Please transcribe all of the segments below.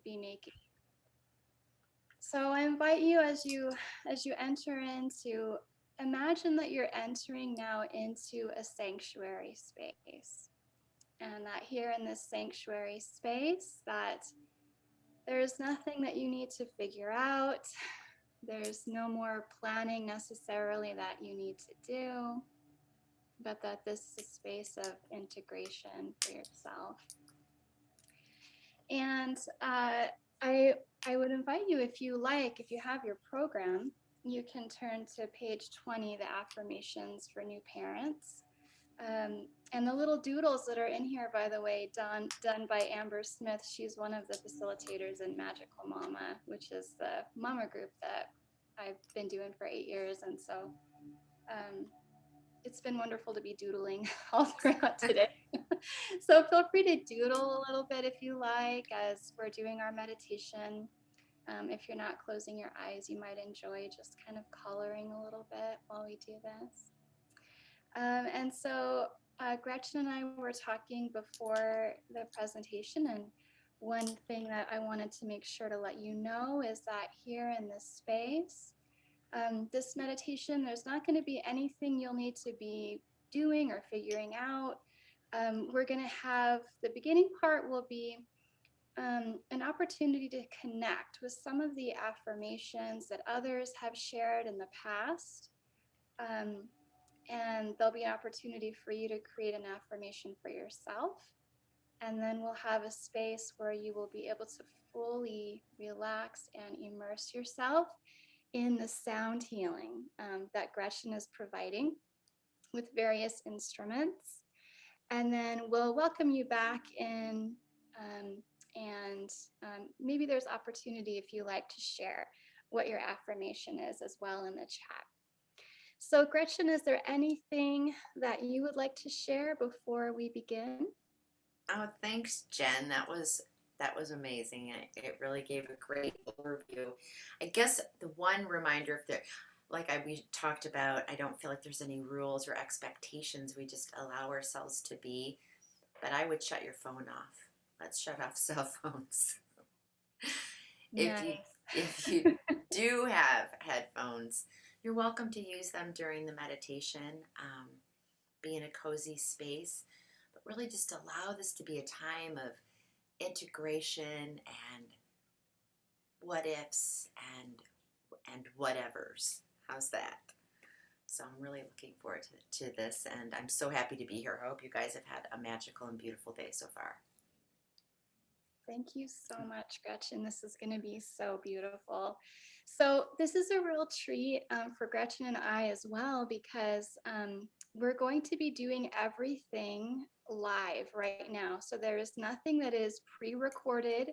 be making. So I invite you, as you enter into, imagine that you're entering now into a sanctuary space, and that here in this sanctuary space, that there's nothing that you need to figure out. There's no more planning necessarily that you need to do, but that this is a space of integration for yourself. And I would invite you, if you like, if you have your program, you can turn to page 20, the affirmations for new parents. And the little doodles that are in here, by the way, done by Amber Smith. She's one of the facilitators in Magical Mama, which is the mama group that I've been doing for 8 years. And so it's been wonderful to be doodling all throughout today. So feel free to doodle a little bit if you like, as we're doing our meditation. If you're not closing your eyes, you might enjoy just kind of coloring a little bit while we do this. And so Gretchen and I were talking before the presentation, and one thing that I wanted to make sure to let you know is that here in this space, this meditation, there's not going to be anything you'll need to be doing or figuring out. We're going to have, the beginning part will be an opportunity to connect with some of the affirmations that others have shared in the past. And there'll be an opportunity for you to create an affirmation for yourself. And then we'll have a space where you will be able to fully relax and immerse yourself in the sound healing that Gretchen is providing with various instruments. And then we'll welcome you back in, and maybe there's opportunity if you like to share what your affirmation is as well in the chat. So Gretchen, is there anything that you would like to share before we begin? Oh, thanks, Jen. That was amazing. It really gave a great overview. I guess the one reminder, if there, we talked about, I don't feel like there's any rules or expectations. We just allow ourselves to be. But I would shut your phone off. Let's shut off cell phones. Nice. If you do have headphones, you're welcome to use them during the meditation. Be in a cozy space, but really just allow this to be a time of integration and what ifs and whatevers. How's that? So I'm really looking forward to this, and I'm so happy to be here. I hope you guys have had a magical and beautiful day so far. Thank you so much, Gretchen. This is going to be so beautiful. So this is a real treat for Gretchen and I as well, because we're going to be doing everything live right now. So there is nothing that is pre-recorded.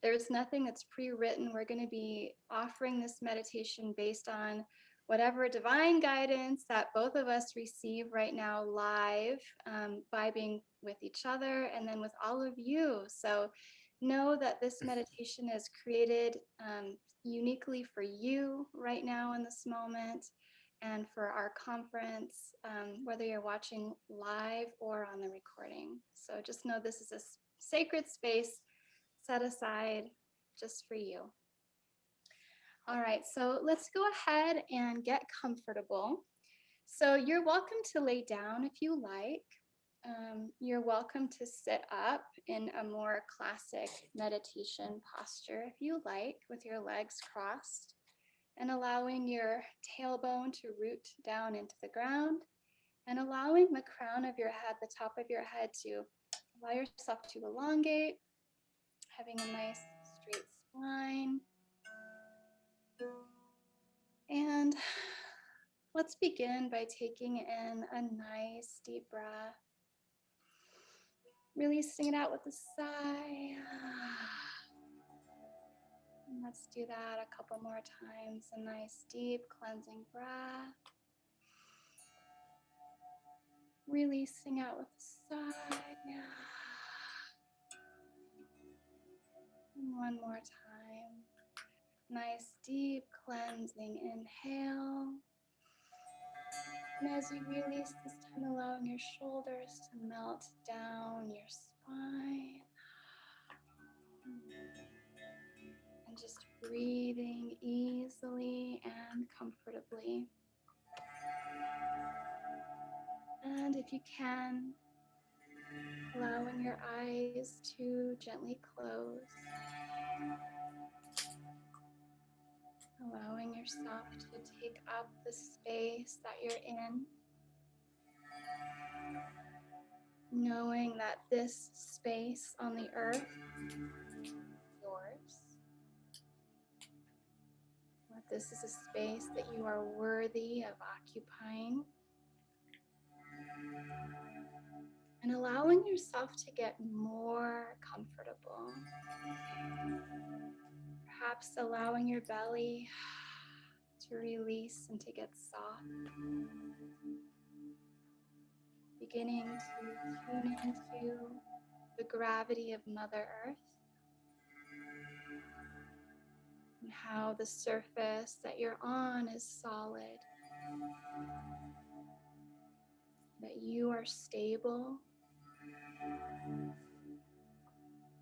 There's nothing that's pre-written. We're going to be offering this meditation based on whatever divine guidance that both of us receive right now live, vibing with each other and then with all of you. So know that this meditation is created uniquely for you right now in this moment and for our conference, whether you're watching live or on the recording. So just know this is a sacred space set aside just for you. All right, so let's go ahead and get comfortable. So you're welcome to lay down if you like. You're welcome to sit up in a more classic meditation posture if you like, with your legs crossed and allowing your tailbone to root down into the ground and allowing the crown of your head, the top of your head, to allow yourself to elongate, having a nice straight spine. And let's begin by taking in a nice deep breath. Releasing it out with a sigh. And let's do that a couple more times. A nice deep cleansing breath. Releasing out with a sigh. And one more time. Nice deep cleansing inhale. And as you release this time, allowing your shoulders to melt down your spine. breathing easily and comfortably. And if you can, allowing your eyes to gently close, allowing yourself to take up the space that you're in, knowing that this space on the earth is yours, that this is a space that you are worthy of occupying, and allowing yourself to get more comfortable. Perhaps allowing your belly to release and to get soft. Beginning to tune into the gravity of Mother Earth and how the surface that you're on is solid, that you are stable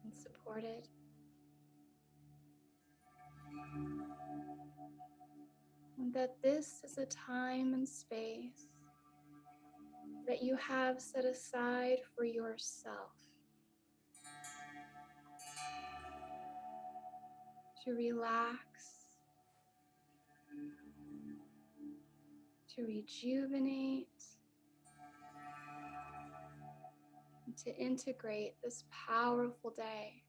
and supported. And that this is a time and space that you have set aside for yourself to relax, to rejuvenate, and to integrate this powerful day.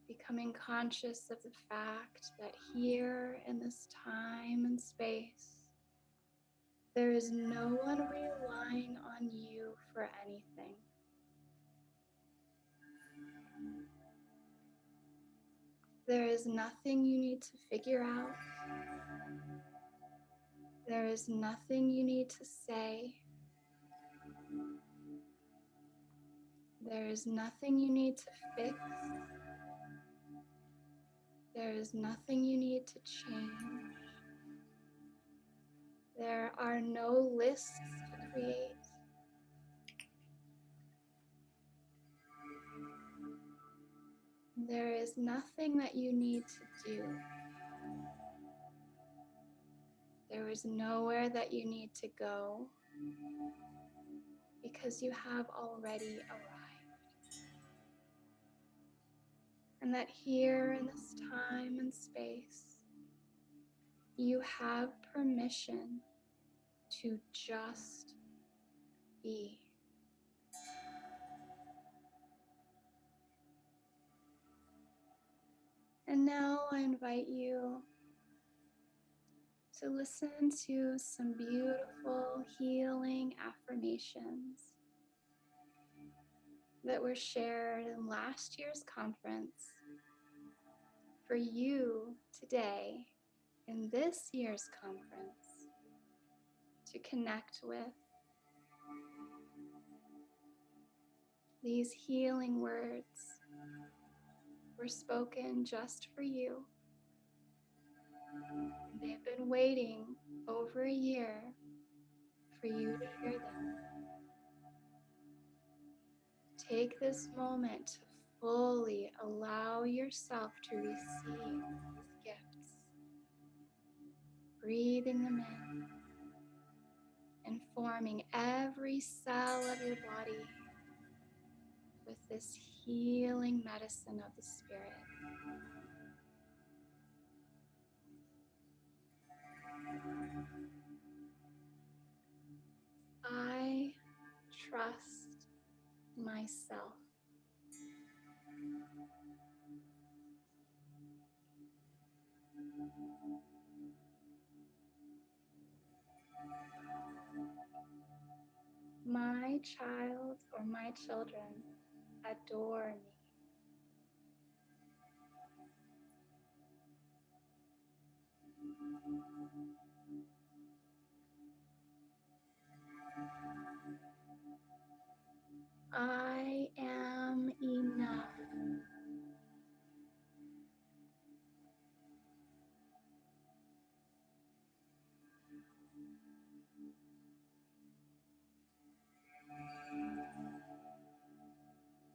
Becoming conscious of the fact that here in this time and space, there is no one relying on you for anything. There is nothing you need to figure out. There is nothing you need to say. There is nothing you need to fix. There is nothing you need to change. There are no lists to create. There is nothing that you need to do. There is nowhere that you need to go because you have already arrived. And that here in this time and space, you have permission to just be. And now I invite you to listen to some beautiful healing affirmations that were shared in last year's conference for you today in this year's conference to connect with. These healing words were spoken just for you. They've been waiting over a year for you to hear them. Take this moment to fully allow yourself to receive these gifts, breathing them in, informing every cell of your body with this healing medicine of the Spirit. I trust myself. My child or my children adore me. I am enough.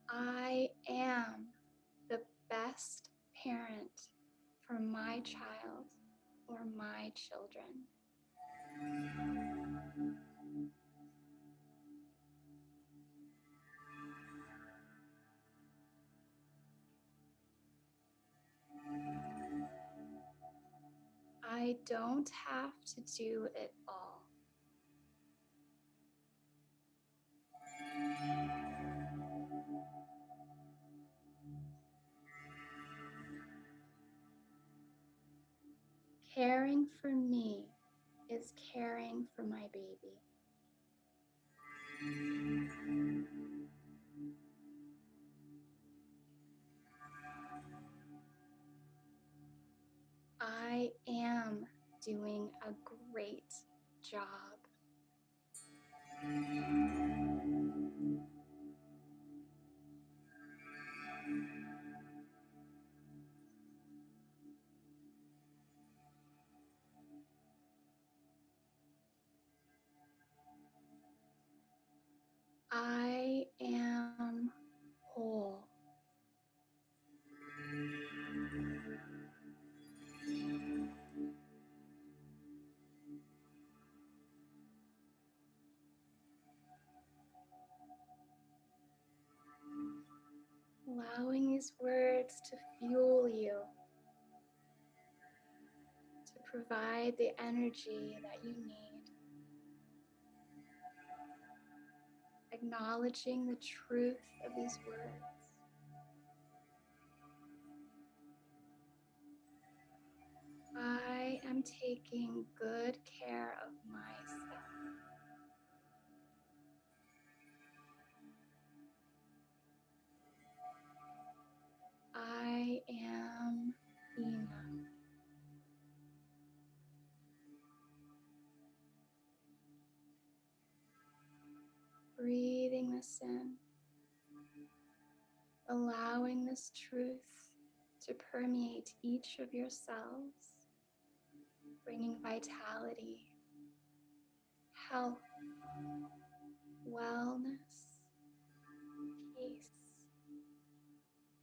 I am child or my children. I don't have to do it all. Caring for me is caring for my baby. I am doing a great job. I am whole. Allowing these words to fuel you, to provide the energy that you need. Acknowledging the truth of these words. I am taking good care of myself. I am enough. Breathing this in, allowing this truth to permeate each of your cells, bringing vitality, health, wellness, peace,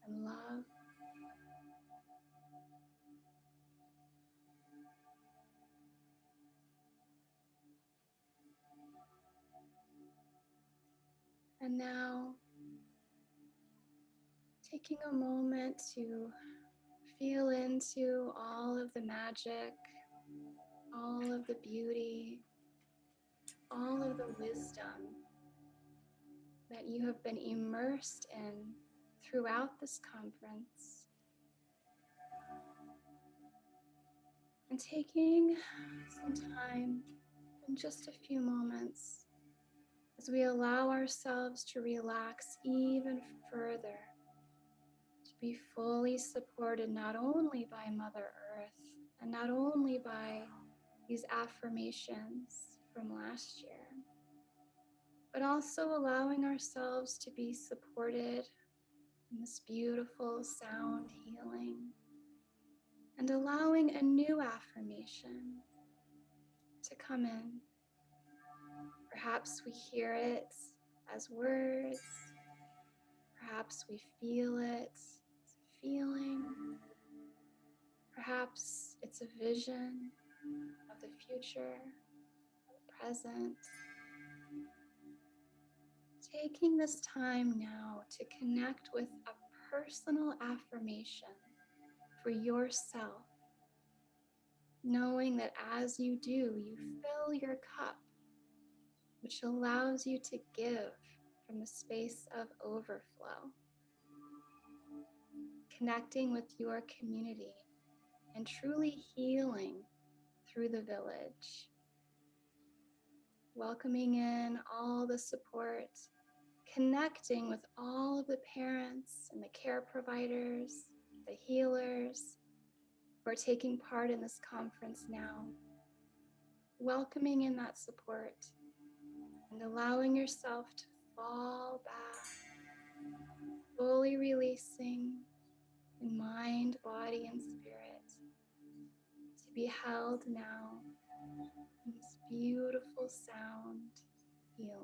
and love. And now, taking a moment to feel into all of the magic, all of the beauty, all of the wisdom that you have been immersed in throughout this conference. And taking some time, in just a few moments, as we allow ourselves to relax even further, to be fully supported not only by Mother Earth and not only by these affirmations from last year, but also allowing ourselves to be supported in this beautiful sound healing and allowing a new affirmation to come in. Perhaps we hear it as words, perhaps we feel it as a feeling, perhaps it's a vision of the future, the present. Taking this time now to connect with a personal affirmation for yourself, knowing that as you do, you fill your cup, which allows you to give from the space of overflow. Connecting with your community and truly healing through the village. Welcoming in all the support, connecting with all of the parents and the care providers, the healers who are taking part in this conference now. Welcoming in that support and allowing yourself to fall back, fully releasing in mind, body, and spirit, to be held now in this beautiful sound healing.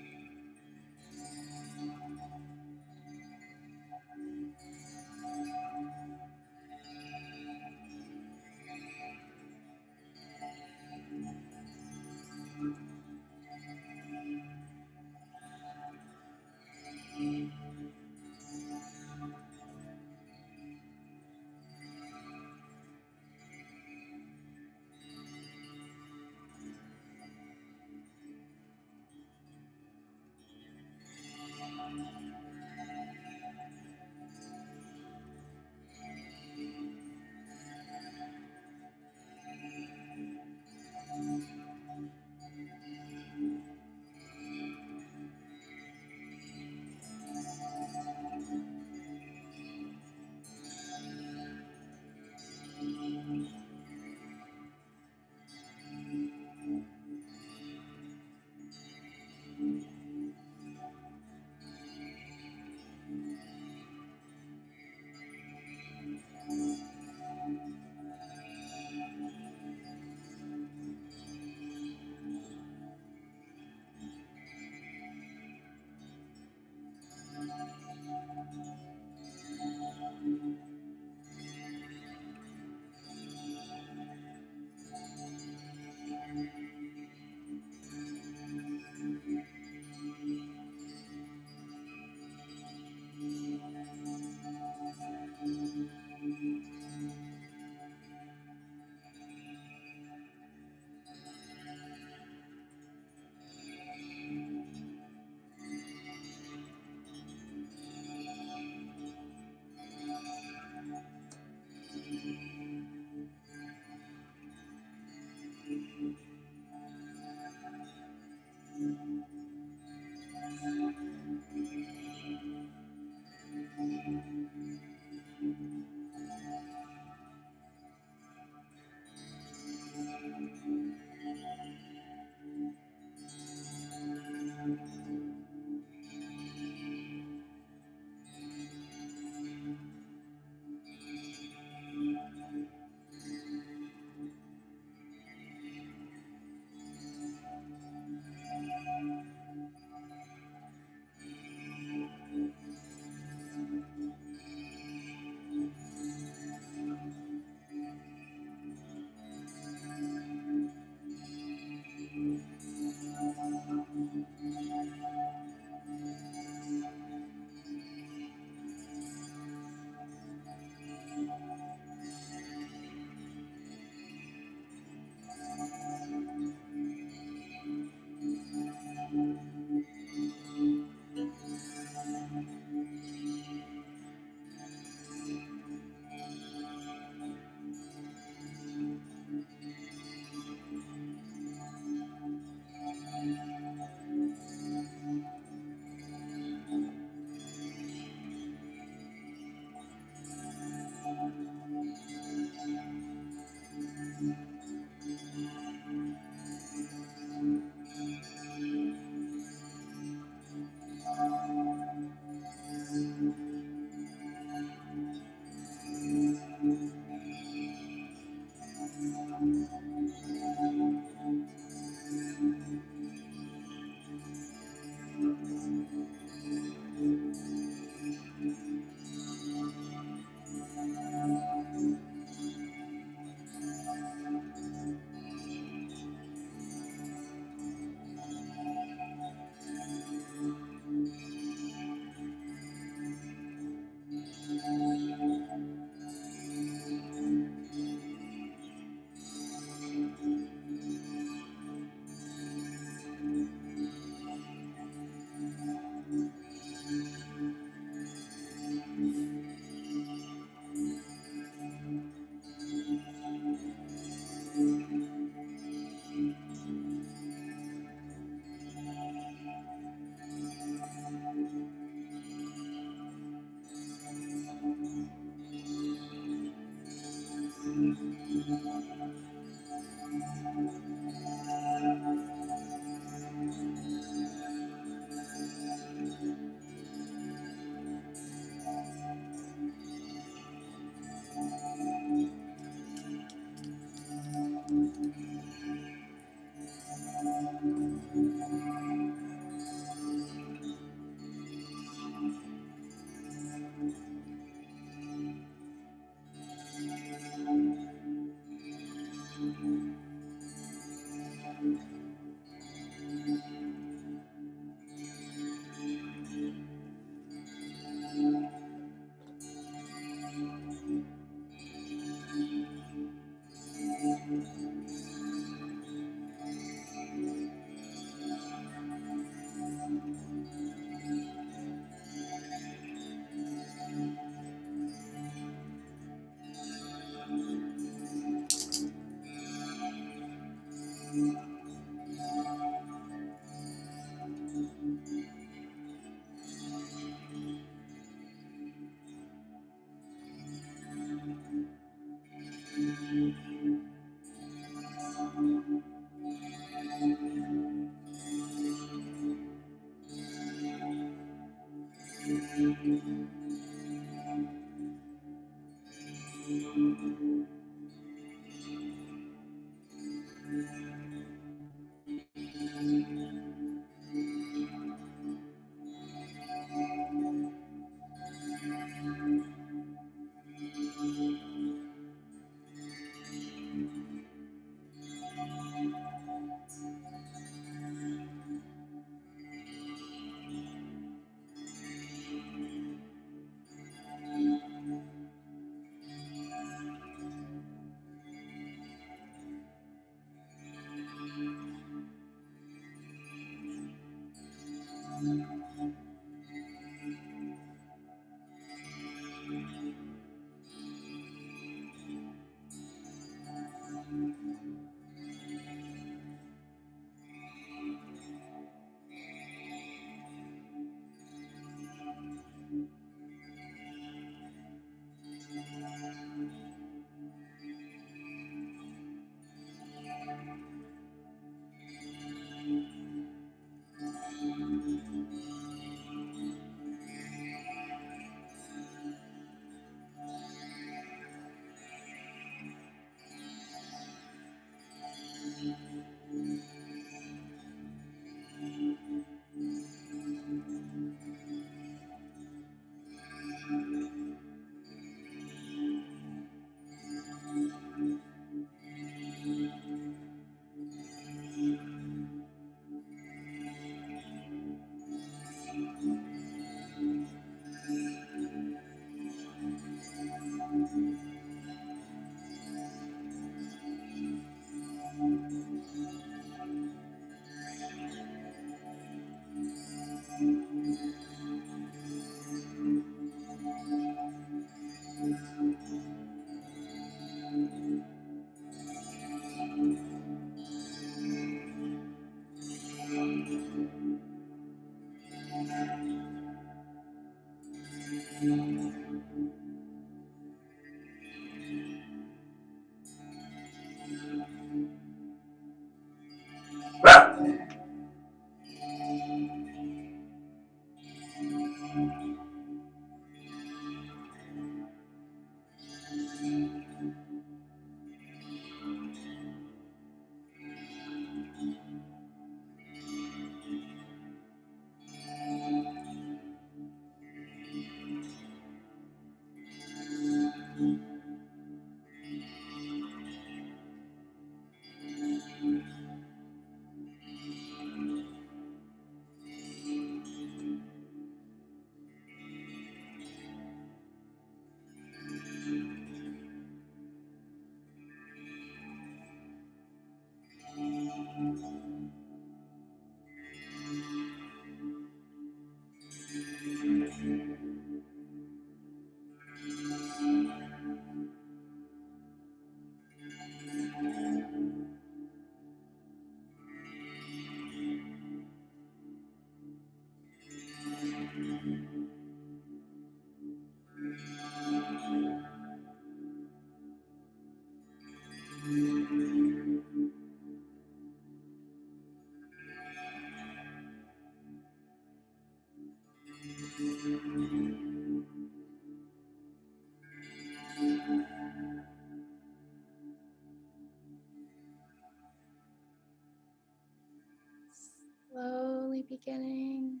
beginning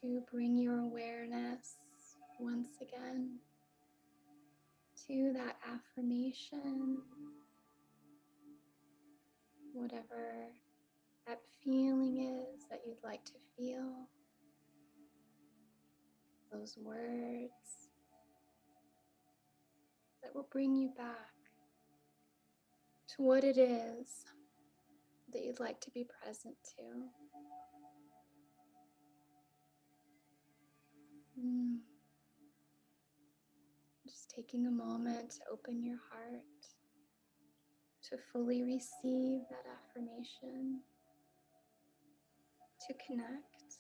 to bring your awareness once again to that affirmation, whatever that feeling is that you'd like to feel, those words that will bring you back to what it is that you'd like to be present to. Just taking a moment to open your heart to fully receive that affirmation, to connect,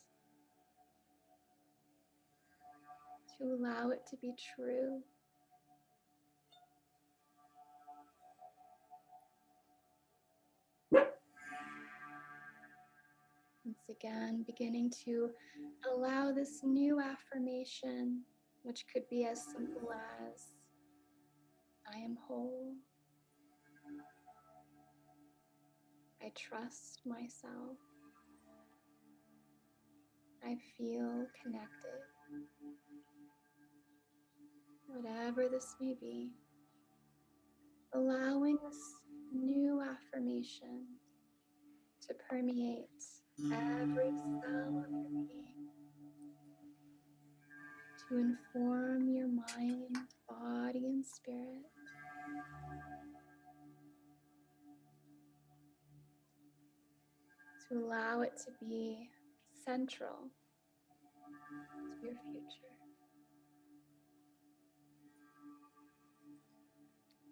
to allow it to be true. Once again, beginning to allow this new affirmation, which could be as simple as, I am whole. I trust myself. I feel connected. Whatever this may be, allowing this new affirmation to permeate every cell of your being, to inform your mind, body, and spirit. To allow it to be central to your future.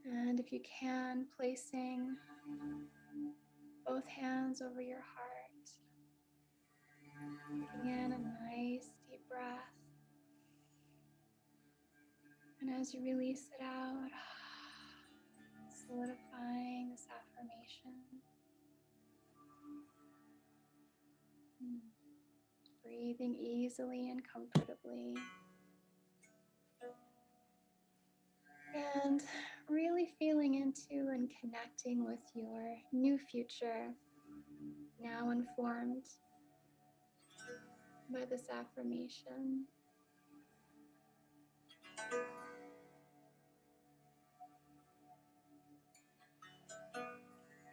And if you can, placing both hands over your heart, taking in a nice deep breath. And as you release it out, solidifying this affirmation. Breathing easily and comfortably. And really feeling into and connecting with your new future, now informed by this affirmation.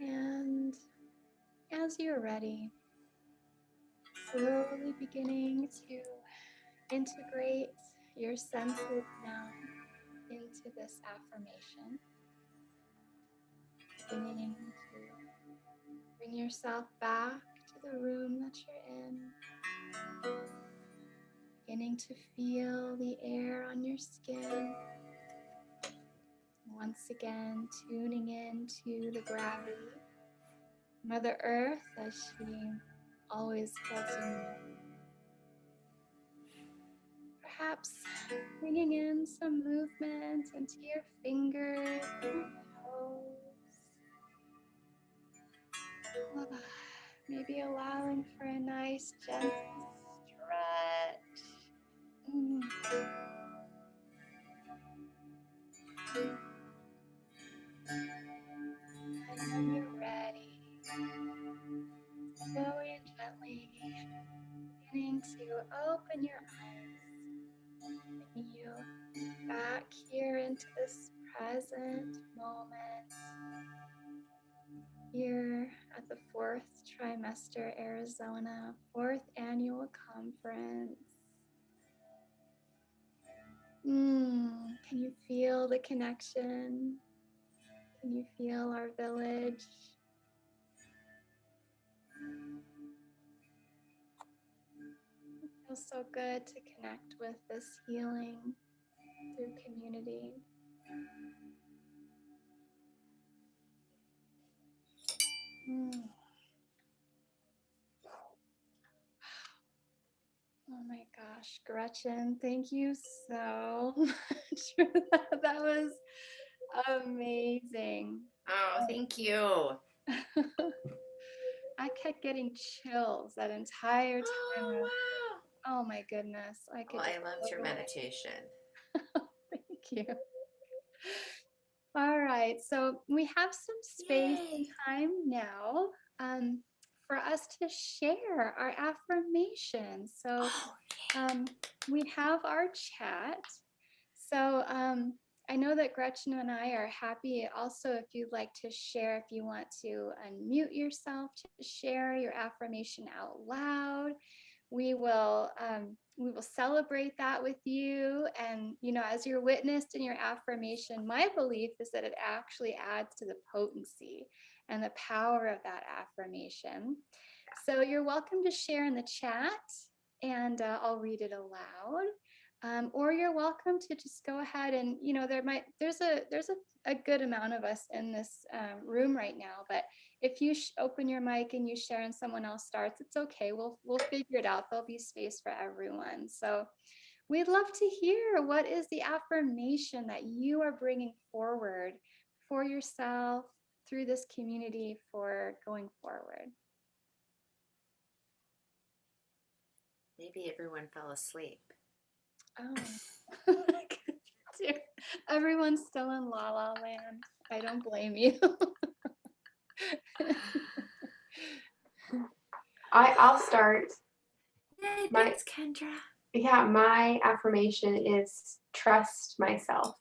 And as you're ready, slowly beginning to integrate your senses now into this affirmation. Beginning to bring yourself back to the room that you're in. Beginning to feel the air on your skin. Once again, tuning into the gravity. Mother Earth, as she always holds you. Perhaps bringing in some movement into your fingers and toes. Maybe allowing for a nice gentle stretch. And when you're ready, slowly and gently beginning to open your eyes, bringing you back here into this present moment, here at the 4th Trimester Arizona 4th Annual Conference. Can you feel the connection? Can you feel our village? It feels so good to connect with this healing through community. Oh my gosh, Gretchen, thank you so much for that. That was amazing. Oh, thank you. I kept getting chills that entire time. Oh, wow. Oh my goodness. I could I loved your totally- meditation. Thank you. All right, so we have some space and time now for us to share our affirmations. So Oh, we have our chat. So I know that Gretchen and I are happy also if you'd like to share, if you want to unmute yourself to share your affirmation out loud. We will celebrate that with you. And, you know, as you're witnessed in your affirmation, my belief is that it actually adds to the potency and the power of that affirmation. So you're welcome to share in the chat, and I'll read it aloud. Or you're welcome to just go ahead and, you know, there's a good amount of us in this room right now, but if you open your mic and you share and someone else starts, it's okay. We'll figure it out. There'll be space for everyone. So we'd love to hear, what is the affirmation that you are bringing forward for yourself through this community for going forward? maybe everyone fell asleep. Oh, everyone's still in La La Land. I don't blame you. I'll start. Yay, My thanks, Kendra. Yeah, my affirmation is trust myself.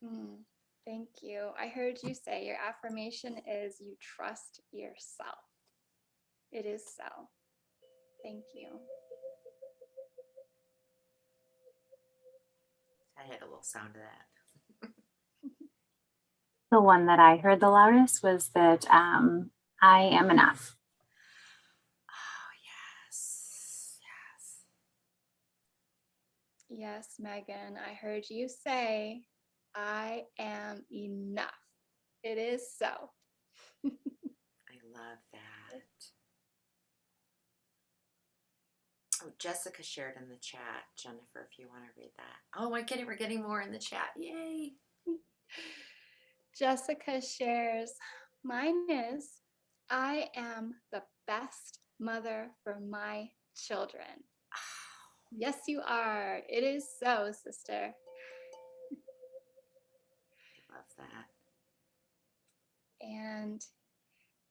Oh, wow, Thank you. I heard you say your affirmation is you trust yourself. It is so. Thank you. yeah. I had a little sound of that. The one that I heard the loudest was that I am enough. Oh, yes, yes. Yes, Megan, I heard you say, I am enough. It is so. I love that. Oh, Jessica shared in the chat, Jennifer, if you want to read that. Oh, my goodness, we're getting more in the chat. Yay. Jessica shares, mine is, I am the best mother for my children. Yes, you are. It is so, sister. I love that. And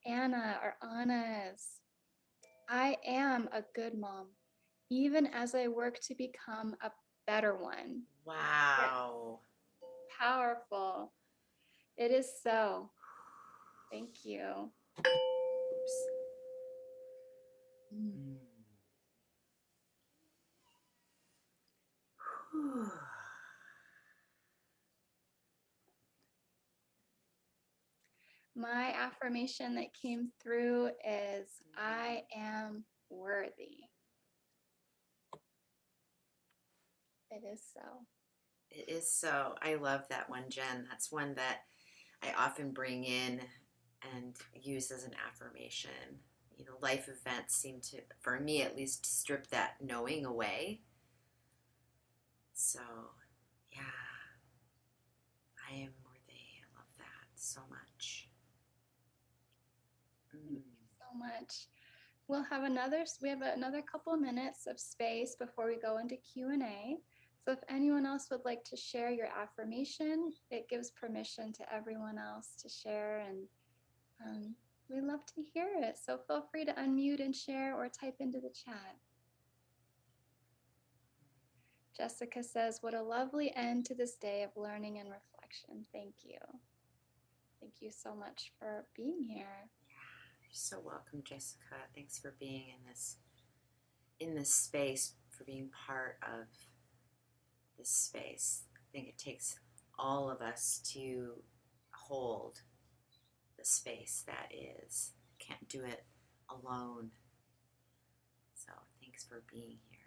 Anna's, I am a good mom, even as I work to become a better one. Wow. Powerful. It is so. Thank you. Oops. Whew. My affirmation that came through is, I am worthy. It is so. It is so. I love that one, Jen. That's one that I often bring in and use as an affirmation. You know, life events seem to, for me at least, strip that knowing away. So, yeah, I am worthy. I love that so much. Thank you so much. We have another couple of minutes of space before we go into Q&A. So if anyone else would like to share your affirmation, it gives permission to everyone else to share, and we love to hear it. So feel free to unmute and share or type into the chat. Jessica says, what a lovely end to this day of learning and reflection. Thank you. Thank you so much for being here. You're so welcome, Jessica. Thanks for being in this space, for being part of this space. I think it takes all of us to hold the space that is. Can't do it alone. So thanks for being here.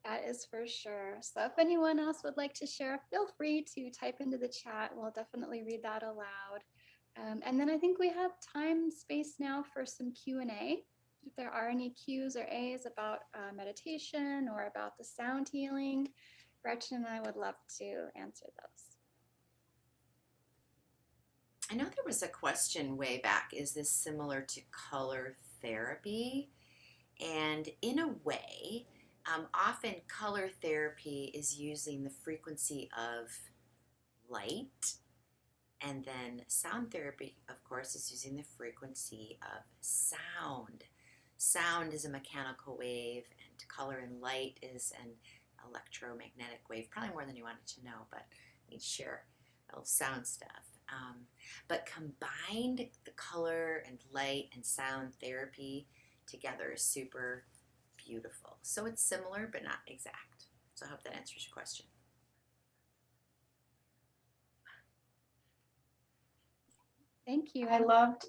That is for sure. So if anyone else would like to share, feel free to type into the chat. We'll definitely read that aloud. And then I think we have time space now for some Q&A. If there are any Q's or A's about meditation or about the sound healing, Gretchen and I would love to answer those. I know there was a question way back, is this similar to color therapy? And in a way, often color therapy is using the frequency of light And then sound therapy, of course, is using the frequency of sound. Sound is a mechanical wave, and color and light is an electromagnetic wave, probably more than you wanted to know, but we share a little sound stuff. But combined, the color and light and sound therapy together is super beautiful. So it's similar, but not exact. So I hope that answers your question. Thank you. I loved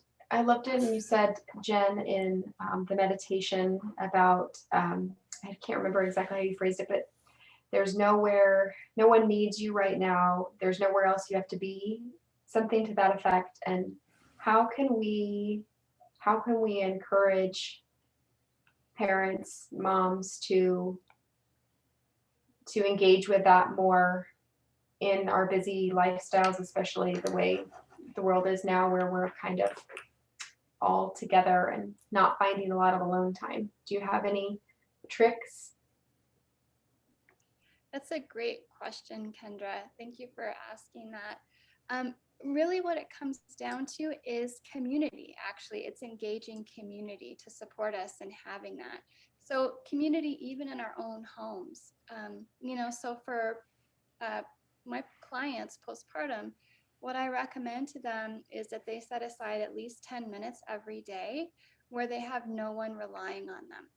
it. And you said, Jen, in the meditation about, I can't remember exactly how you phrased it, but there's nowhere, no one needs you right now. There's nowhere else you have to be, something to that effect. And how can we encourage parents, moms to engage with that more in our busy lifestyles, especially the way the world is now, where we're kind of all together and not finding a lot of alone time. Do you have any tricks? That's a great question, Kendra. Thank you for asking that. Really what it comes down to is community. Actually, it's engaging community to support us in having that. So community, even in our own homes. So for my clients postpartum, what I recommend to them is that they set aside at least 10 minutes every day where they have no one relying on them.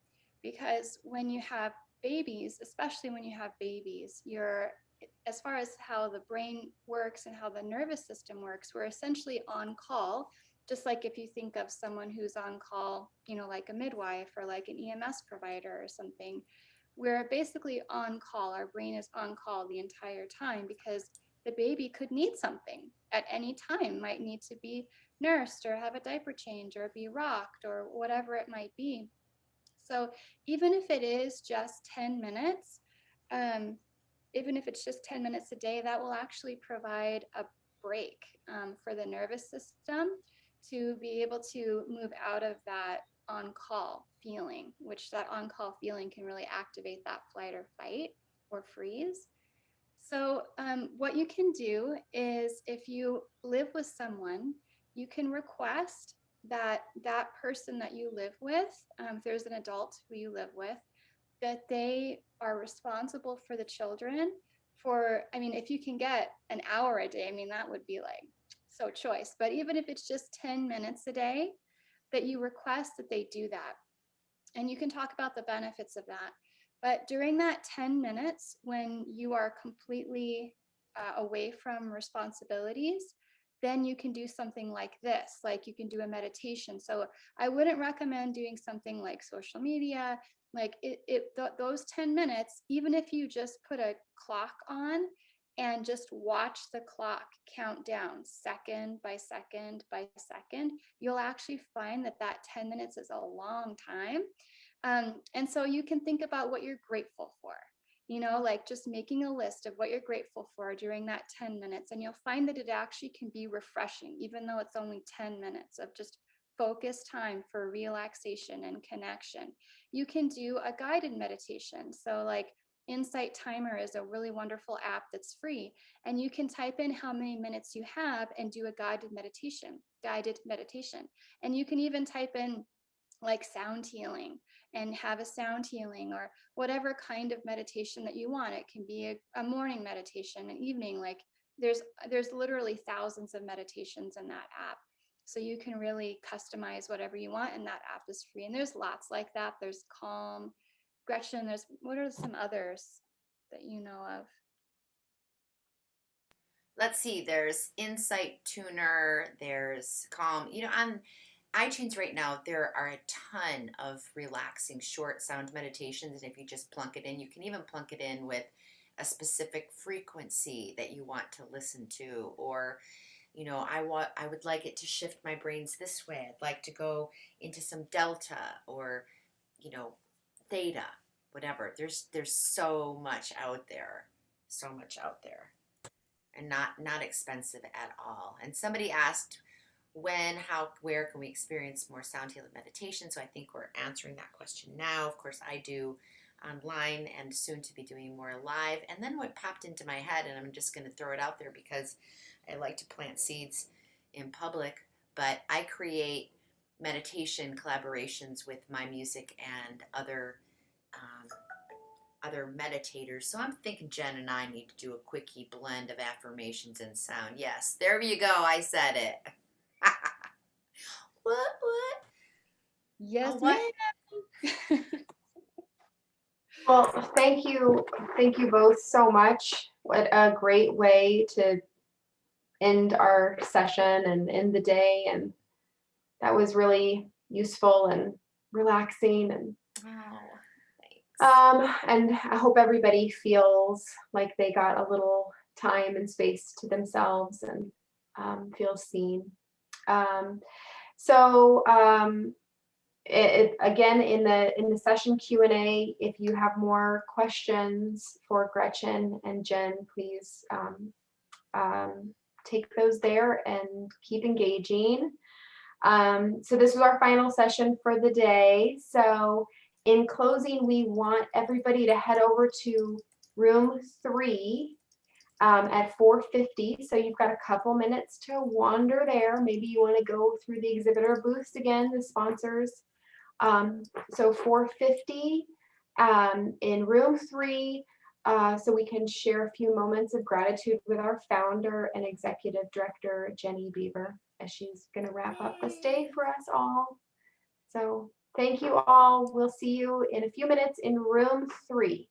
Because when you have babies, especially when you have babies, as far as how the brain works and how the nervous system works, we're essentially on call. Just like if you think of someone who's on call, like a midwife or like an EMS provider or something, we're basically on call. Our brain is on call the entire time because the baby could need something at any time, might need to be nursed or have a diaper change or be rocked or whatever it might be. So even if it is just 10 minutes, even if it's just 10 minutes a day, that will actually provide a break for the nervous system to be able to move out of that on-call feeling, which that on-call feeling can really activate that flight or fight or freeze. So what you can do is if you live with someone, you can request that that person that you live with, if there's an adult who you live with, that they are responsible for the children for, if you can get an hour a day, that would be like so choice. But even if it's just 10 minutes a day, that you request that they do that. And you can talk about the benefits of that. But during that 10 minutes, when you are completely away from responsibilities, then you can do something like this, like you can do a meditation. So I wouldn't recommend doing something like social media, like those 10 minutes, even if you just put a clock on and just watch the clock count down second by second by second, you'll actually find that that 10 minutes is a long time. And so you can think about what you're grateful for, like just making a list of what you're grateful for during that 10 minutes. And you'll find that it actually can be refreshing, even though it's only 10 minutes of just focused time for relaxation and connection. You can do a guided meditation. So like Insight Timer is a really wonderful app that's free. And you can type in how many minutes you have and do a guided meditation. And you can even type in like sound healing and have a sound healing or whatever kind of meditation that you want. It can be a morning meditation, an evening, like there's literally thousands of meditations in that app. So you can really customize whatever you want, and that app is free. And there's lots like that. There's Calm, Gretchen, what are some others that you know of? Let's see, there's Insight Tuner, there's Calm. On iTunes right now, there are a ton of relaxing short sound meditations. And if you just plunk it in, you can even plunk it in with a specific frequency that you want to listen to. Or, I would like it to shift my brains this way. I'd like to go into some delta or, theta, whatever. There's so much out there. So much out there. And not expensive at all. And somebody asked when, how, where can we experience more sound healing meditation? So I think we're answering that question now. Of course, I do online and soon to be doing more live. And then what popped into my head, and I'm just going to throw it out there because I like to plant seeds in public, but I create meditation collaborations with my music and other meditators. So I'm thinking Jen and I need to do a quickie blend of affirmations and sound. Yes, there you go. I said it. What? Yes, Oh, what? ma'am. Well, thank you both so much. What a great way to end our session and end the day. And that was really useful and relaxing. And Oh, thanks. and I hope everybody feels like they got a little time and space to themselves and feel seen. Um, so again, in the session Q&A, if you have more questions for Gretchen and Jen, please take those there and keep engaging. So this was our final session for the day. So in closing, we want everybody to head over to room 3 at 4:50. So you've got a couple minutes to wander there. Maybe you want to go through the exhibitor booths again, the sponsors. So 4:50 in room 3, so we can share a few moments of gratitude with our founder and executive director, Jenny Beaver, as she's going to wrap up this day for us all. So thank you all. We'll see you in a few minutes in room 3.